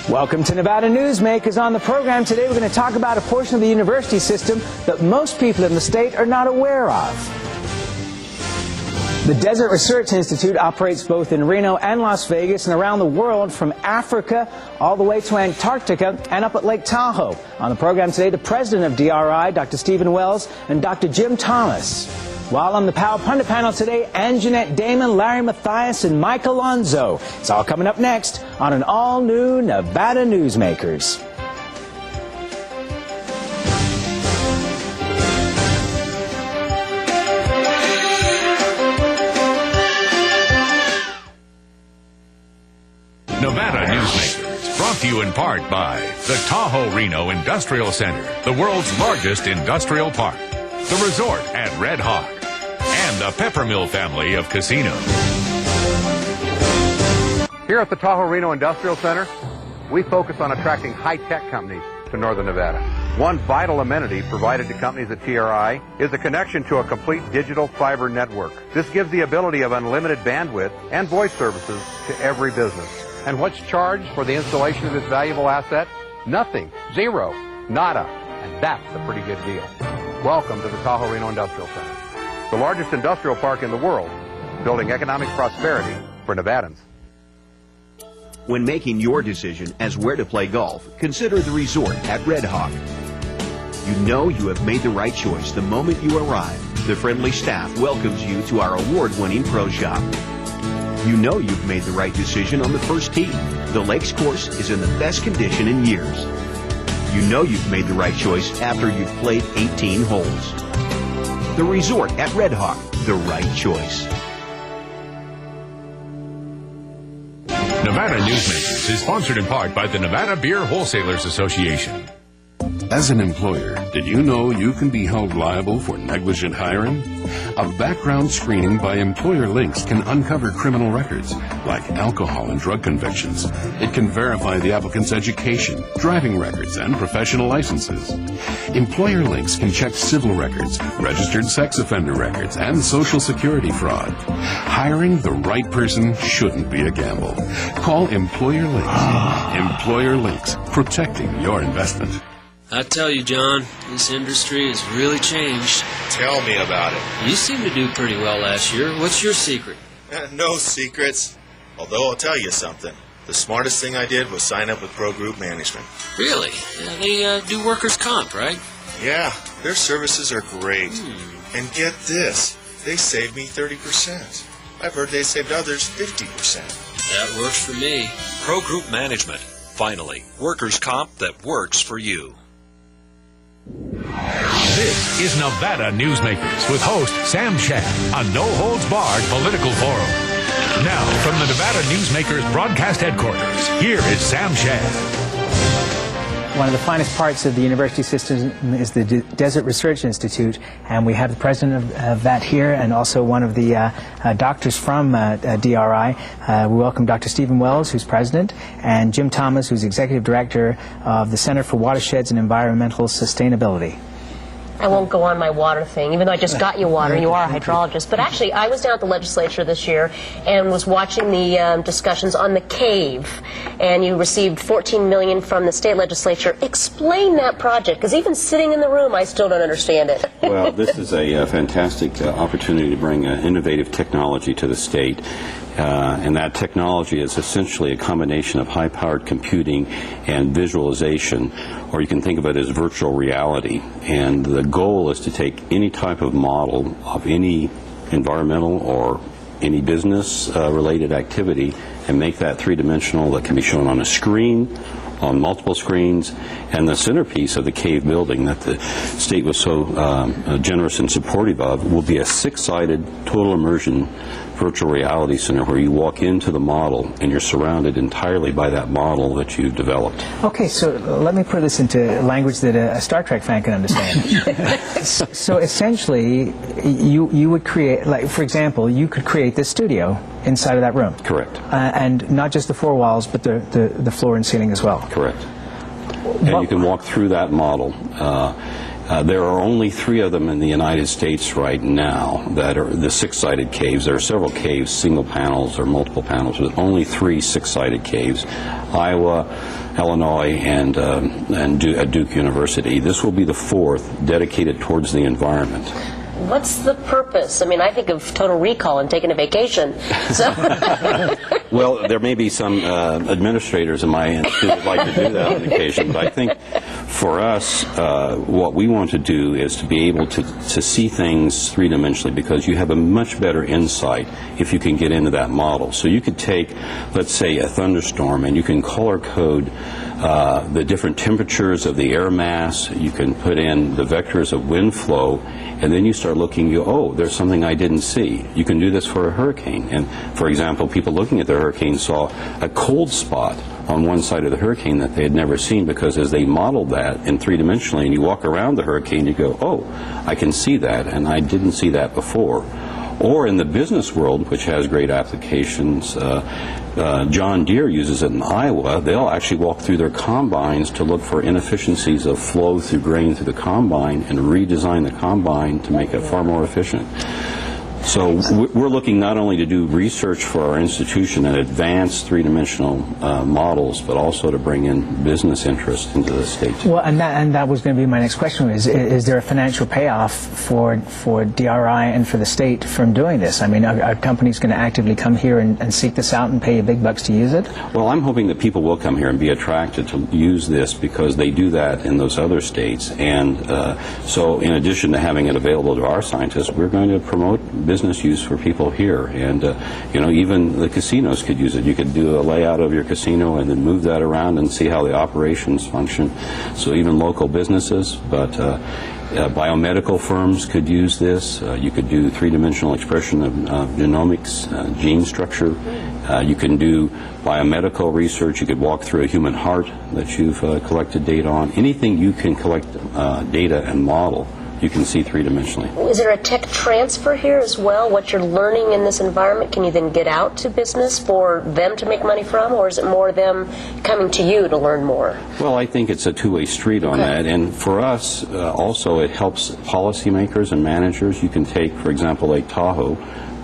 Welcome to Nevada Newsmakers. On the program today, we're going to talk about a portion of the university system that most people in the state are not aware of. The Desert Research Institute operates both in Reno and Las Vegas and around the world, from Africa all the way to Antarctica and up at Lake Tahoe. On the program today, the president of DRI, Dr. Stephen Wells, and Dr. Jim Thomas. While on the Power Pundit panel today, Anjeanette, Damon, Larry Matheis, and Mike Alonso. It's all coming up next on an all-new Nevada Newsmakers. Nevada Newsmakers, brought to you in part by the Tahoe Reno Industrial Center, the world's largest industrial park, the resort at Red Hawk, and the Peppermill family of casinos. Here at the Tahoe Reno Industrial Center, we focus on attracting high-tech companies to Northern Nevada. One vital amenity provided to companies at TRI is a connection to a complete digital fiber network. This gives the ability of unlimited bandwidth and voice services to every business. And what's charged for the installation of this valuable asset? Nothing. Zero. Nada. And that's a pretty good deal. Welcome to the Tahoe Reno Industrial Center, the largest industrial park in the world, building economic prosperity for Nevadans. When making your decision as where to play golf, consider the resort at Red Hawk. You know you have made the right choice the moment you arrive. The friendly staff welcomes you to our award-winning pro shop. You know you've made the right decision on the first tee. The Lakes course is in the best condition in years. You know you've made the right choice after you've played 18 holes. The resort at Red Hawk, the right choice. Nevada Newsmakers is sponsored in part by the Nevada Beer Wholesalers Association. As an employer, did you know you can be held liable for negligent hiring? A background screening by Employer Links can uncover criminal records, like alcohol and drug convictions. It can verify the applicant's education, driving records, and professional licenses. Employer Links can check civil records, registered sex offender records, and Social Security fraud. Hiring the right person shouldn't be a gamble. Call Employer Links. Employer Links, protecting your investment. I tell you, John, this industry has really changed. Tell me about it. You seemed to do pretty well last year. What's your secret? No secrets. Although I'll tell you something. The smartest thing I did was sign up with Pro Group Management. Really? They do workers' comp, right? Yeah, their services are great. And get this, they saved me 30%. I've heard they saved others 50%. That works for me. Pro Group Management. Finally, workers' comp that works for you. This is Nevada Newsmakers with host Sam Shad, a no-holds-barred political forum. Now, from the Nevada Newsmakers broadcast headquarters, here is Sam Shad. One of the finest parts of the university system is the Desert Research Institute, and we have the president of that here and also one of the doctors from DRI. We welcome Dr. Stephen Wells, who's president, and Jim Thomas, who's executive director of the Center for Watersheds and Environmental Sustainability. I won't go on my water thing, even though I just got you water. You are a hydrologist. But actually, I was down at the legislature this year and was watching the discussions on the cave. And you received $14 million from the state legislature. Explain that project, because even sitting in the room, I still don't understand it. Well, this is a fantastic opportunity to bring innovative technology to the state. And that technology is essentially a combination of high-powered computing and visualization, or you can think of it as virtual reality. And the goal is to take any type of model of any environmental or any business-related activity and make that three-dimensional that can be shown on a screen, on multiple screens, and the centerpiece of the cave building that the state was so generous and supportive of will be a six-sided total immersion virtual reality center where you walk into the model and you're surrounded entirely by that model that you developed. Okay, so let me put this into language that a Star Trek fan can understand. So essentially, you would create, like, for example, you could create this studio inside of that room. Correct. And not just the four walls, but the floor and ceiling as well. Correct. And you can walk through that model. There are only 3 of them in the United States right now that are the 6-sided caves. There are several caves, single panels or multiple panels, but only 3 6-sided caves: Iowa, Illinois, and at Duke University. This will be the 4th dedicated towards the environment. What's the purpose? I mean, I think of Total Recall and taking a vacation. So. Well, there may be some administrators in my institute that like to do that on occasion, but I think for us, what we want to do is to be able to see things 3-dimensionally, because you have a much better insight if you can get into that model. So you could take, let's say, a thunderstorm, and you can color code the different temperatures of the air mass. You can put in the vectors of wind flow, and then you start looking, you go, oh, there's something I didn't see. You can do this for a hurricane. And, for example, people looking at the hurricane saw a cold spot on one side of the hurricane that they had never seen, because as they modeled that in 3-dimensionally, and you walk around the hurricane, you go, oh, I can see that, and I didn't see that before. Or in the business world, which has great applications, John Deere uses it in Iowa. They'll actually walk through their combines to look for inefficiencies of flow through grain through the combine and redesign the combine to make it far more efficient. So we're looking not only to do research for our institution and advance 3-dimensional models, but also to bring in business interest into the state. Well, and that was going to be my next question: is there a financial payoff for DRI and for the state from doing this? I mean, are companies going to actively come here and seek this out and pay you big bucks to use it? Well, I'm hoping that people will come here and be attracted to use this, because they do that in those other states. And so in addition to having it available to our scientists, we're going to promote business use for people here. And even the casinos could use it. You could do a layout of your casino and then move that around and see how the operations function. So even local businesses, but biomedical firms could use this. You could do 3-dimensional expression of genomics, gene structure. You can do biomedical research. You could walk through a human heart that you've collected data on. Anything you can collect data and model, you can see 3-dimensionally. Is there a tech transfer here as well? What you're learning in this environment, can you then get out to business for them to make money from, or is it more them coming to you to learn more? Well, I think it's a two-way street on that. And for us, also, it helps policymakers and managers. You can take, for example, Lake Tahoe,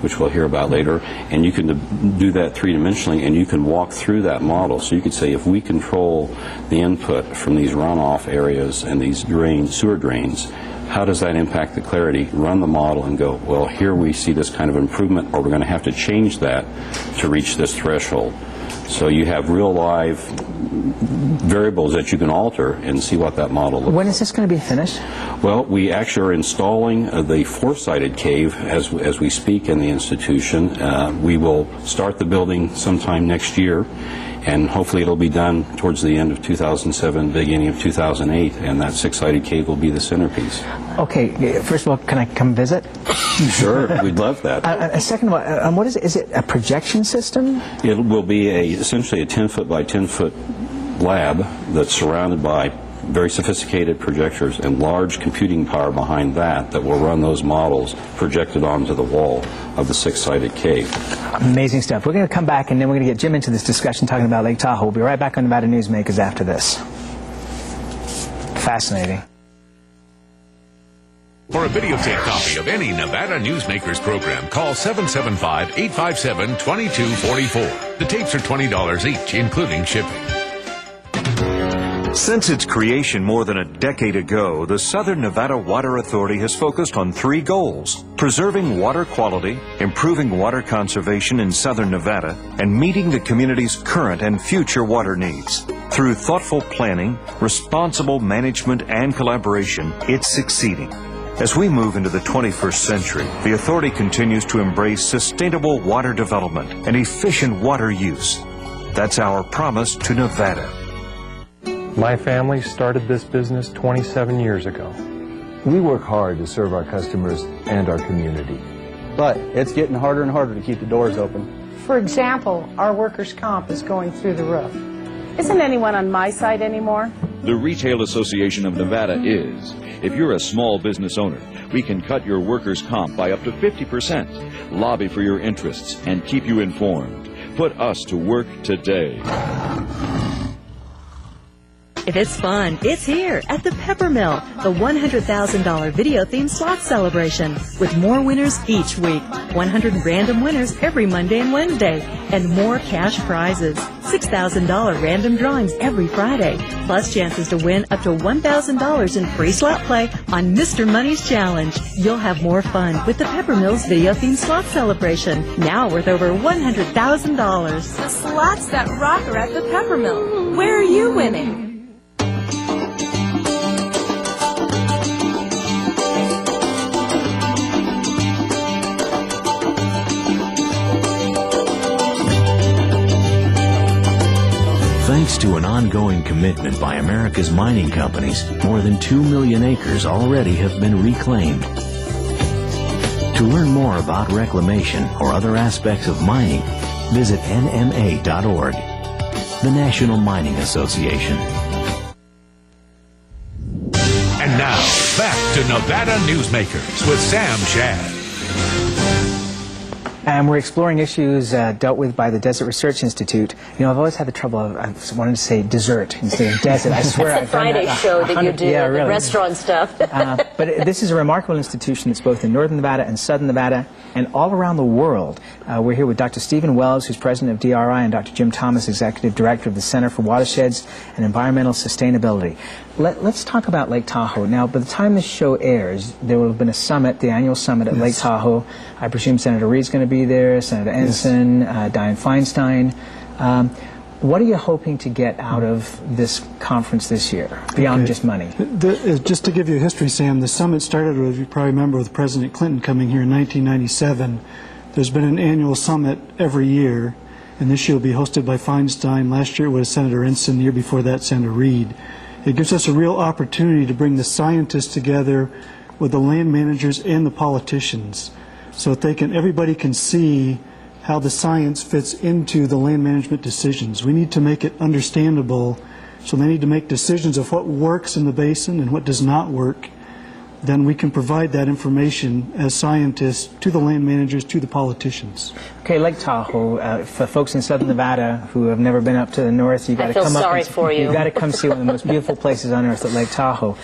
which we'll hear about later, and you can do that 3-dimensionally, and you can walk through that model. So you could say, if we control the input from these runoff areas and these sewer drains, how does that impact the clarity? Run the model and go, well, here we see this kind of improvement, or we're going to have to change that to reach this threshold. So you have real live variables that you can alter and see what that model looks like. When is this going to be finished? Well, we actually are installing the 4-sided cave as we speak in the institution. We will start the building sometime next year, and hopefully it'll be done towards the end of 2007, beginning of 2008, and that 6-sided cave will be the centerpiece. Okay, first of all, can I come visit? Sure, we'd love that. Second of all, what is it? Is it a projection system? It will be essentially a 10-foot by 10-foot lab that's surrounded by very sophisticated projectors and large computing power behind that will run those models projected onto the wall of the 6-sided cave. Amazing stuff. We're going to come back, and then we're going to get Jim into this discussion talking about Lake Tahoe. We'll be right back on Nevada Newsmakers after this. Fascinating. For a videotape copy of any Nevada Newsmakers program, call 775-857-2244. The tapes are $20 each, including shipping. Since its creation more than a decade ago, the Southern Nevada Water Authority has focused on 3 goals: preserving water quality, improving water conservation in Southern Nevada, and meeting the community's current and future water needs. Through thoughtful planning, responsible management, and collaboration, it's succeeding. As we move into the 21st century, the Authority continues to embrace sustainable water development and efficient water use. That's our promise to Nevada. My family started this business 27 years ago. We work hard to serve our customers and our community. But it's getting harder and harder to keep the doors open. For example, our workers' comp is going through the roof. Isn't anyone on my side anymore? The Retail Association of Nevada is. If you're a small business owner, we can cut your workers' comp by up to 50%, lobby for your interests, and keep you informed. Put us to work today. If it's fun, it's here at the Peppermill, the $100,000 video-themed slot celebration, with more winners each week, 100 random winners every Monday and Wednesday, and more cash prizes, $6,000 random drawings every Friday, plus chances to win up to $1,000 in free slot play on Mr. Money's Challenge. You'll have more fun with the Peppermill's video-themed slot celebration, now worth over $100,000. The slots that rock are at the Peppermill. Where are you winning? Thanks to an ongoing commitment by America's mining companies, more than 2 million acres already have been reclaimed. To learn more about reclamation or other aspects of mining, visit nma.org, the National Mining Association. And now, back to Nevada Newsmakers with Sam Shad. And we're exploring issues dealt with by the Desert Research Institute. You know, I've always had the trouble of, I wanted to say dessert instead of desert. I swear. That's the Friday show that you do, yeah, the really. restaurant stuff. But this is a remarkable institution that's both in northern Nevada and southern Nevada and all around the world. We're here with Dr. Stephen Wells, who's president of DRI, and Dr. Jim Thomas, executive director of the Center for Watersheds and Environmental Sustainability. Let's talk about Lake Tahoe. Now, by the time this show airs, there will have been a summit, the annual summit at Lake Tahoe. I presume Senator Reed's going to be there, Senator Ensign, Dianne Feinstein. What are you hoping to get out of this conference this year, beyond just money? Just to give you a history, Sam, the summit started, as you probably remember, with President Clinton coming here in 1997. There's been an annual summit every year, and this year will be hosted by Feinstein. Last year it was Senator Ensign, the year before that Senator Reed. It gives us a real opportunity to bring the scientists together with the land managers and the politicians, so that everybody can see how the science fits into the land management decisions. We need to make it understandable, so they need to make decisions of what works in the basin and what does not work. Then we can provide that information as scientists to the land managers, to the politicians. Okay, Lake Tahoe, for folks in southern Nevada who have never been up to the north, you got to come up. I feel sorry for you. You got to come see one of the most beautiful places on earth at Lake Tahoe.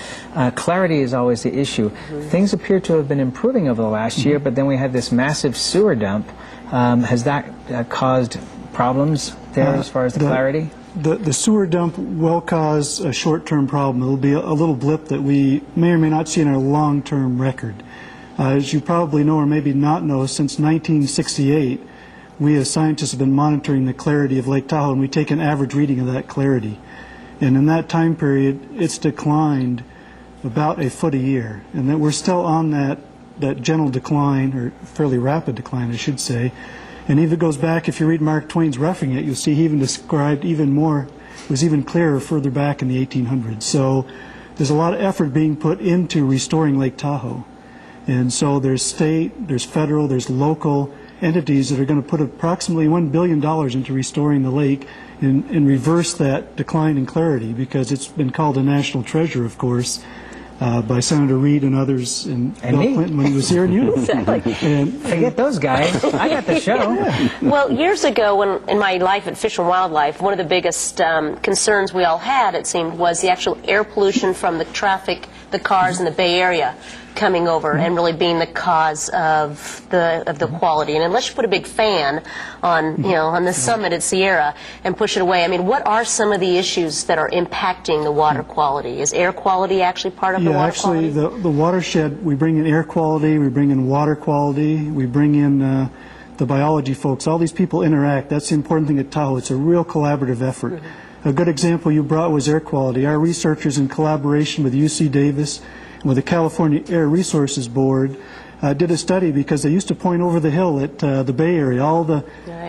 Clarity is always the issue. Things appear to have been improving over the last year, but then we had this massive sewer dump. Has that caused problems there as far as the clarity? The sewer dump will cause a short-term problem. It will be a little blip that we may or may not see in our long-term record. As you probably know or maybe not know, since 1968, we as scientists have been monitoring the clarity of Lake Tahoe, and we take an average reading of that clarity. And in that time period, it's declined about a foot a year. And that we're still on that gentle decline, or fairly rapid decline, I should say. And if it goes back, if you read Mark Twain's Roughing It, you'll see he even described even more, it was even clearer further back in the 1800s. So there's a lot of effort being put into restoring Lake Tahoe. And so there's state, there's federal, there's local entities that are going to put approximately $1 billion into restoring the lake and reverse that decline in clarity, because it's been called a national treasure, of course, by Senator Reed and others, and Bill Clinton when he was here, and you. Exactly. Forget those guys. I got the show. Well, years ago, in my life at Fish and Wildlife, one of the biggest concerns we all had, it seemed, was the actual air pollution from the traffic, the cars in the Bay Area coming over and really being the cause of the quality. And unless you put a big fan on on the summit at Sierra and push it away, I mean, what are some of the issues that are impacting the water quality? Is air quality actually part of the water quality? Yeah, actually, the watershed, we bring in air quality, we bring in water quality, we bring in the biology folks. All these people interact. That's the important thing at Tahoe. It's a real collaborative effort. A good example you brought was air quality. Our researchers, in collaboration with UC Davis and with the California Air Resources Board, did a study, because they used to point over the hill at the Bay Area. All the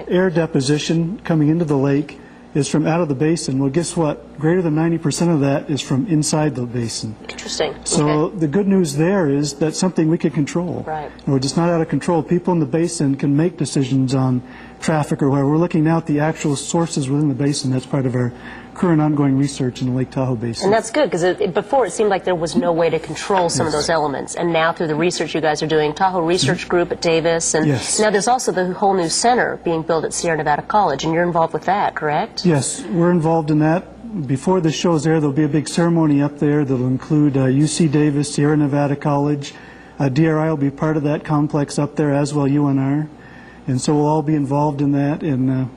air deposition coming into the lake is from out of the basin. Well, guess what? Greater than 90% of that is from inside the basin. Interesting. So the good news there is that's something we can control. Right. We're just not out of control. People in the basin can make decisions on traffic or whatever. We're looking now at the actual sources within the basin. That's part of our current ongoing research in the Lake Tahoe Basin. And that's good, because before it seemed like there was no way to control some of those elements. And now through the research you guys are doing, Tahoe Research Group at Davis, and now there's also the whole new center being built at Sierra Nevada College, and you're involved with that, correct? Yes, we're involved in that. before the show's there, there'll be a big ceremony up there that'll include UC Davis, Sierra Nevada College. DRI will be part of that complex up there, as will UNR. And so we'll all be involved in that. And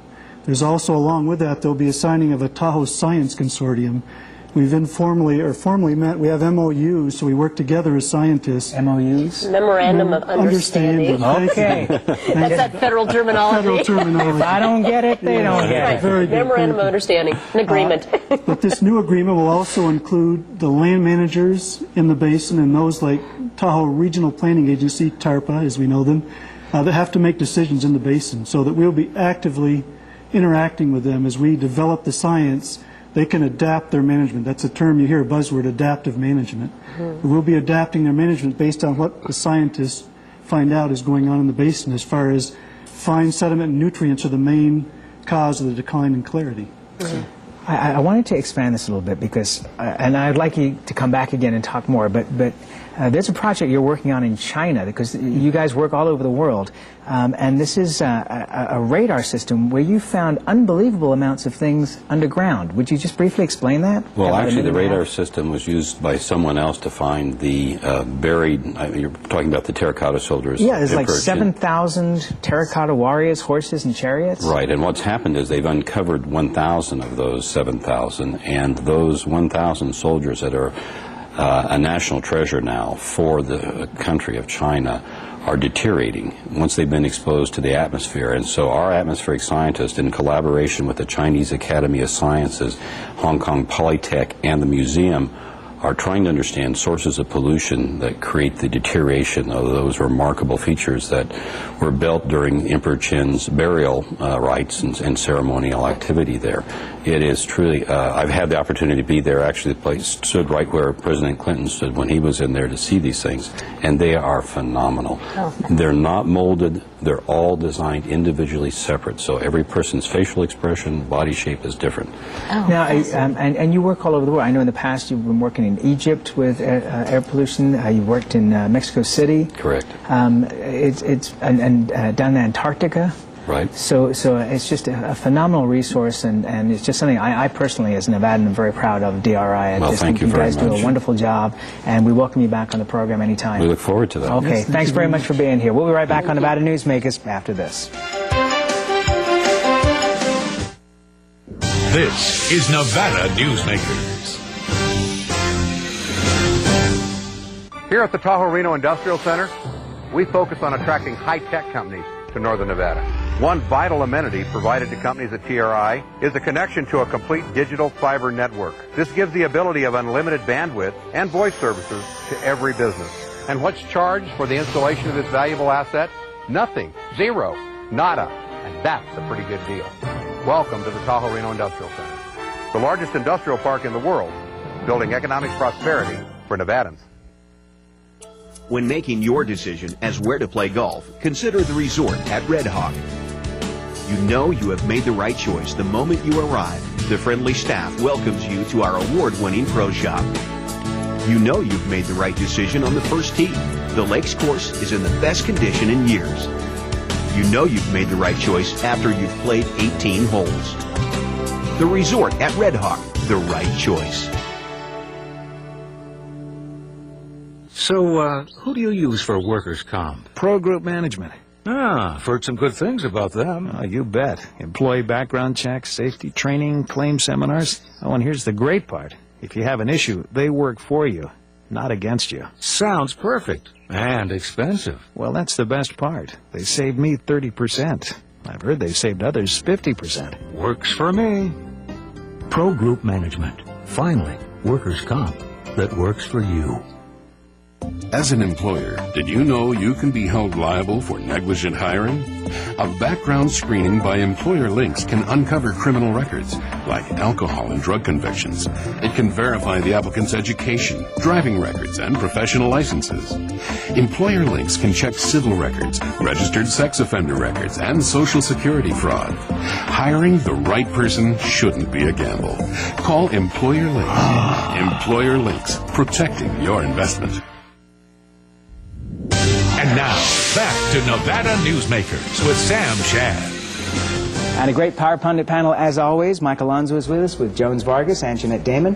there's also, along with that, there'll be a signing of a Tahoe Science Consortium. We've formally met. We have MOUs, so we work together as scientists. MOUs? Memorandum of Understanding. Okay. That's that federal terminology. Federal terminology. If I don't get it, they don't get it. Very good. Memorandum of Understanding, an agreement. But this new agreement will also include the land managers in the basin and those like Tahoe Regional Planning Agency, TARPA, as we know them, that have to make decisions in the basin, so that we'll be actively interacting with them as we develop the science. They can adapt their management. That's a term you hear, a buzzword, adaptive management. Mm-hmm. We'll be adapting their management based on what the scientists find out is going on in the basin, as far as fine sediment and nutrients are the main cause of the decline in clarity. Mm-hmm. I wanted to expand this a little bit because, and I'd like you to come back again and talk more, but there's a project you're working on in China, because you guys work all over the world, and this is a radar system where you found unbelievable amounts of things underground. Would you just briefly explain that? Well, actually, the radar system was used by someone else to find the buried, you're talking about the terracotta soldiers. Yeah, there's like 7,000 terracotta warriors, horses, and chariots. Right, and what's happened is they've uncovered 1,000 of those 7,000, and those 1,000 soldiers that are a national treasure now for the country of China are deteriorating once they've been exposed to the atmosphere. And so our atmospheric scientists, in collaboration with the Chinese Academy of Sciences, Hong Kong Polytech, and the museum, are trying to understand sources of pollution that create the deterioration of those remarkable features that were built during Emperor Qin's burial rites and ceremonial activity there. It is truly, I've had the opportunity to be there. Actually, the place stood right where President Clinton stood when he was in there to see these things, and they are phenomenal. Oh. They're not molded. They're all designed individually separate, so every person's facial expression, body shape is different. Oh, now, and you work all over the world. I know in the past you've been working in Egypt with air pollution. You worked in Mexico City. Correct. And down in Antarctica. Right. So it's just a phenomenal resource, and it's just something I personally, as a Nevadan, am very proud of DRI. I well, just thank think you very guys much. do a wonderful job, and we welcome you back on the program anytime. We look forward to that. Okay, yes, thanks very much for being here. We'll be right back on Nevada Newsmakers after this. This is Nevada Newsmakers. Here at the Tahoe Reno Industrial Center, we focus on attracting high-tech companies to northern Nevada. One vital amenity provided to companies at TRI is a connection to a complete digital fiber network. This gives the ability of unlimited bandwidth and voice services to every business. And what's charged for the installation of this valuable asset? Nothing. Zero. Nada. And that's a pretty good deal. Welcome to the Tahoe Reno Industrial Center, the largest industrial park in the world, building economic prosperity for Nevadans. When making your decision as where to play golf, consider the resort at Red Hawk. You know you have made the right choice the moment you arrive. The friendly staff welcomes you to our award-winning pro shop. You know you've made the right decision on the first tee. The Lakes course is in the best condition in years. You know you've made the right choice after you've played 18 holes. The resort at Red Hawk, the right choice. So, who do you use for workers' comp? Pro Group Management. Ah, I've heard some good things about them. Oh, you bet. Employee background checks, safety training, claim seminars. Oh, and here's the great part. If you have an issue, they work for you, not against you. Sounds perfect. And expensive. Well, that's the best part. They saved me 30%. I've heard they've saved others 50%. Works for me. Pro Group Management. Finally, workers' comp that works for you. As an employer, did you know you can be held liable for negligent hiring? A background screening by Employer Links can uncover criminal records, like alcohol and drug convictions. It can verify the applicant's education, driving records, and professional licenses. Employer Links can check civil records, registered sex offender records, and Social Security fraud. Hiring the right person shouldn't be a gamble. Call Employer Links. Employer Links, protecting your investment. And now, back to Nevada Newsmakers with Sam Shad. And a great Power Pundit panel as always. Mike Alonso is with us with Jones Vargas, Anjeanette Damon,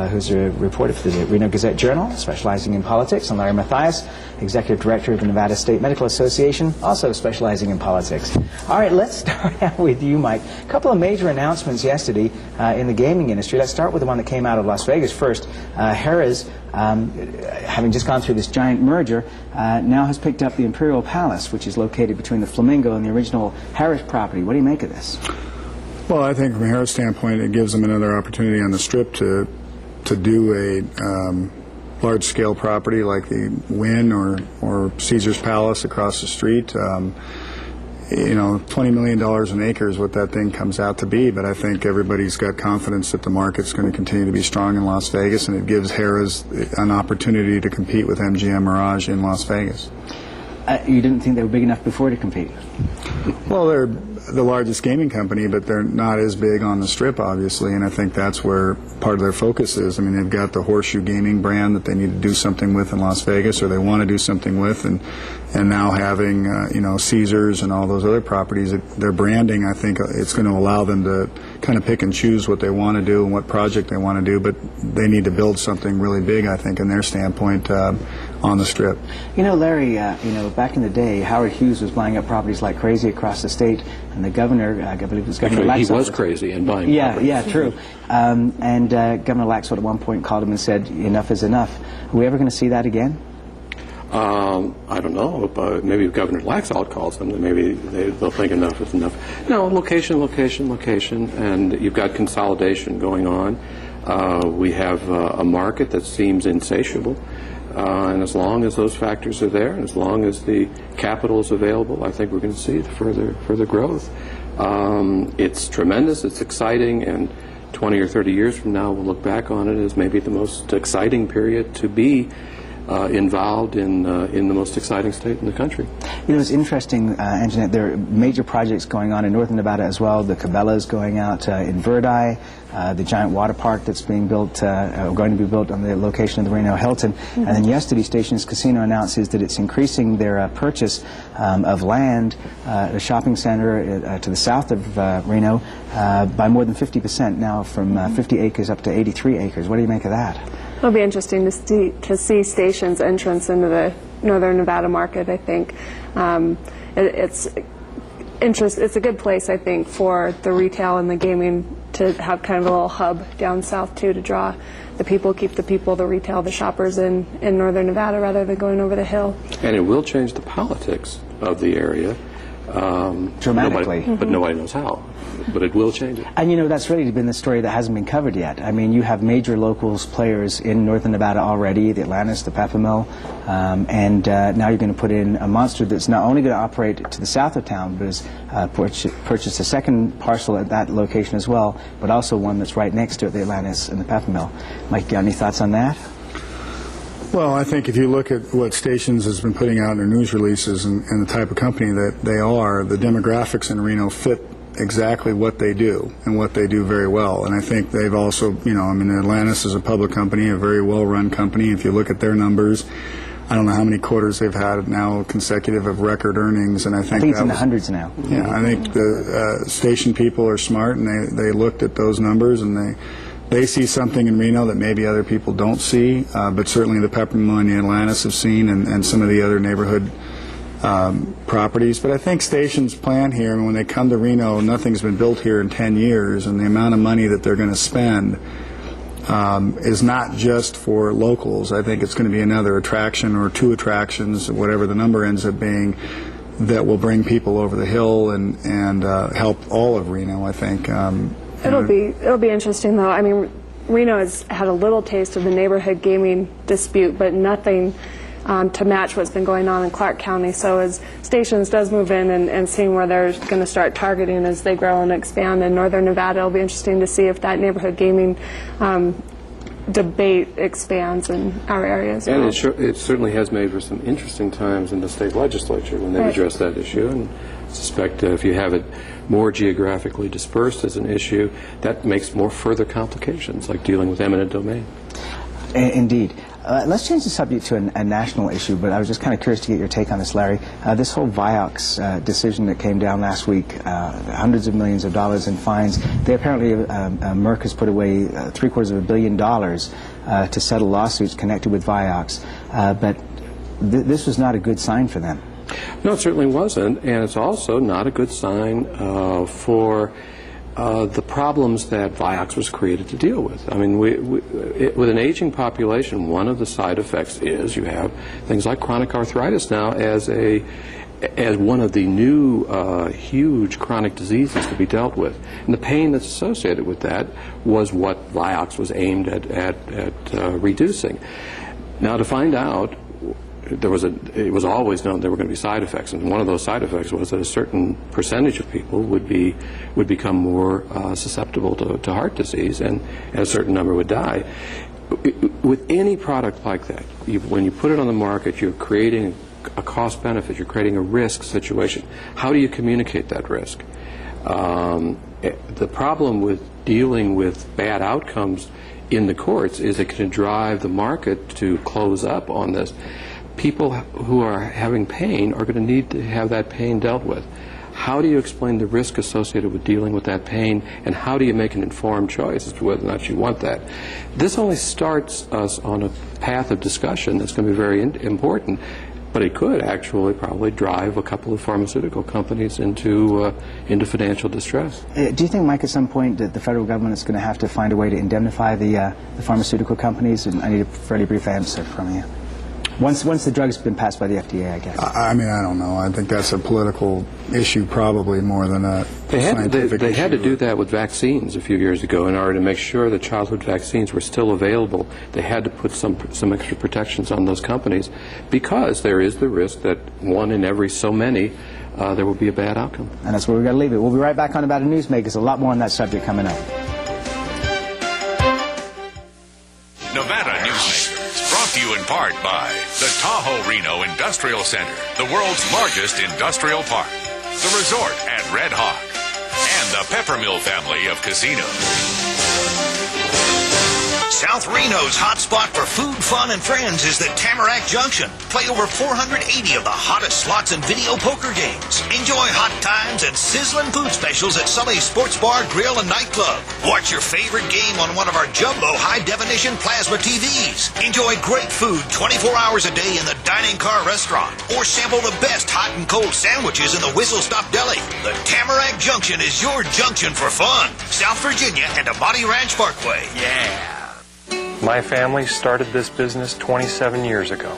who's a reporter for the Reno Gazette-Journal, specializing in politics, and Larry Matheis, Executive Director of the Nevada State Medical Association, also specializing in politics. All right, let's start out with you, Mike. A couple of major announcements yesterday in the gaming industry. Let's start with the one that came out of Las Vegas first. Harrah's, having just gone through this giant merger, now has picked up the Imperial Palace, which is located between the Flamingo and the original Harrah's property. What do you make of this? Well, I think from a Harrah's standpoint, it gives them another opportunity on the Strip to do a large-scale property like the Wynn or Caesar's Palace across the street. You know, $20 million an acre is what that thing comes out to be, but I think everybody's got confidence that the market's going to continue to be strong in Las Vegas, and it gives Harrah's an opportunity to compete with MGM Mirage in Las Vegas. You didn't think they were big enough before to compete? Well, they're the largest gaming company, but they're not as big on the Strip, obviously, and I think that's where part of their focus is. I mean, they've got the Horseshoe Gaming brand that they need to do something with in Las Vegas, or they want to do something with, and now having, you know, Caesars and all those other properties, their branding, I think it's going to allow them to kind of pick and choose what they want to do and what project they want to do, but they need to build something really big, I think, in their standpoint on the Strip. You know, Larry, you know, back in the day, Howard Hughes was buying up properties like crazy across the state, and the governor, I believe it was Governor Laxalt. He was crazy in buying properties. Yeah, true. And Governor Laxalt at one point called him and said, enough is enough. Are we ever going to see that again? I don't know, but maybe if Governor Laxalt calls them, then maybe they'll think enough is enough. No, location, and you've got consolidation going on. We have a market that seems insatiable, and as long as those factors are there, and as long as the capital is available, I think we're going to see further growth. It's tremendous, it's exciting, and 20 or 30 years from now, we'll look back on it as maybe the most exciting period to be involved in the most exciting state in the country. You know, it's interesting, Anjeanette, there are major projects going on in northern Nevada as well. The Cabela's going out in Verdi, the giant water park that's being built, going to be built on the location of the Reno Hilton. And then yesterday, Stations Casino announces that it's increasing their purchase of land, a shopping center to the south of Reno, by more than 50% now, from 50 acres up to 83 acres. What do you make of that? It'll be interesting to see Station's entrance into the northern Nevada market. I think it's a good place, I think, for the retail and the gaming to have kind of a little hub down south too, to draw the people, keep the people, the retail, the shoppers in northern Nevada rather than going over the hill. And it will change the politics of the area. Dramatically. But nobody knows how. But it will change it. And you know, that's really been the story that hasn't been covered yet. I mean, you have major locals players in northern Nevada already, the Atlantis, the Peppermill, and now you're going to put in a monster that's not only going to operate to the south of town, but has purchased a second parcel at that location as well, but also one that's right next to it, the Atlantis and the Peppermill. Mike, got any thoughts on that? Well, I think if you look at what Stations has been putting out in their news releases and the type of company that they are, the demographics in Reno fit exactly what they do and what they do very well. And I think they've also, you know, I mean, Atlantis is a public company, a very well-run company. If you look at their numbers, I don't know how many quarters they've had now consecutive of record earnings, and I think it's in the hundreds now. Yeah, I think the Station people are smart, and they looked at those numbers, and they see something in Reno that maybe other people don't see, but certainly the Peppermill and the Atlantis have seen, and some of the other neighborhood properties. But I think Station's plan here, and when they come to Reno, nothing's been built here in 10 years, and the amount of money that they're going to spend is not just for locals. I think it's going to be another attraction or two attractions, whatever the number ends up being, that will bring people over the hill and help all of Reno, I think. It'll be interesting, though. I mean, Reno has had a little taste of the neighborhood gaming dispute, but nothing to match what's been going on in Clark County. So as Stations does move in and seeing where they're going to start targeting as they grow and expand in northern Nevada, it'll be interesting to see if that neighborhood gaming debate expands in our area as well. And it certainly has made for some interesting times in the state legislature when they've addressed that issue. And I suspect if you have it more geographically dispersed as an issue, that makes more further complications, like dealing with eminent domain. Indeed. Let's change the subject to a national issue, but I was just kind of curious to get your take on this, Larry. This whole Vioxx decision that came down last week, hundreds of millions of dollars in fines. They apparently, Merck has put away $750 million to settle lawsuits connected with Vioxx, but this was not a good sign for them. No, it certainly wasn't, and it's also not a good sign for the problems that Vioxx was created to deal with. I mean, with an aging population, one of the side effects is you have things like chronic arthritis now as one of the new huge chronic diseases to be dealt with. And the pain that's associated with that was what Vioxx was aimed at reducing. Now, to find out, it was always known there were going to be side effects, and one of those side effects was that a certain percentage of people would become more susceptible to heart disease, and a certain number would die. With any product like that, when you put it on the market, you're creating a cost benefit, you're creating a risk situation. How do you communicate that risk? The problem with dealing with bad outcomes in the courts is it can drive the market to close up on this. People who are having pain are going to need to have that pain dealt with. How do you explain the risk associated with dealing with that pain, and how do you make an informed choice as to whether or not you want that? This only starts us on a path of discussion that's going to be very important, but it could actually probably drive a couple of pharmaceutical companies into financial distress. Do you think, Mike, at some point that the federal government is going to have to find a way to indemnify the pharmaceutical companies? And I need a fairly brief answer from you. Once the drug's been passed by the FDA, I guess. I mean, I don't know. I think that's a political issue probably more than a scientific issue. They had to do that with vaccines a few years ago in order to make sure that childhood vaccines were still available. They had to put some extra protections on those companies because there is the risk that one in every so many there will be a bad outcome. And that's where we've got to leave it. We'll be right back on Nevada Newsmakers. A lot more on that subject coming up. Nevada Newsmakers, brought to you in part by the Tahoe Reno Industrial Center, the world's largest industrial park, the resort at Red Hawk, and the Peppermill family of casinos. South Reno's hotspot for food, fun, and friends is the Tamarack Junction. Play over 480 of the hottest slots and video poker games. Enjoy hot times and sizzling food specials at Sully's Sports Bar, Grill, and Nightclub. Watch your favorite game on one of our jumbo high-definition plasma TVs. Enjoy great food 24 hours a day in the Dining Car Restaurant. Or sample the best hot and cold sandwiches in the Whistle Stop Deli. The Tamarack Junction is your junction for fun. South Virginia and Amati Ranch Parkway. Yeah. My family started this business 27 years ago.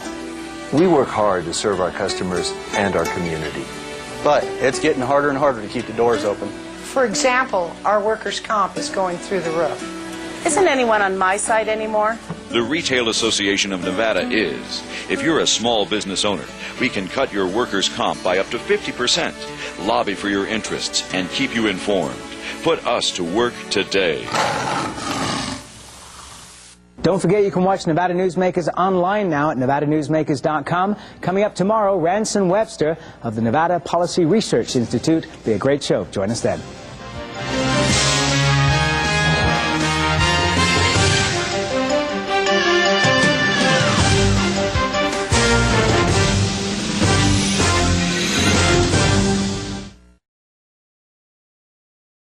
We work hard to serve our customers and our community. But it's getting harder and harder to keep the doors open. For example, our workers' comp is going through the roof. Isn't anyone on my side anymore? The Retail Association of Nevada is. If you're a small business owner, we can cut your workers' comp by up to 50%, lobby for your interests, and keep you informed. Put us to work today. Don't forget you can watch Nevada Newsmakers online now at nevadanewsmakers.com. Coming up tomorrow, Ransom Webster of the Nevada Policy Research Institute. Be a great show. Join us then.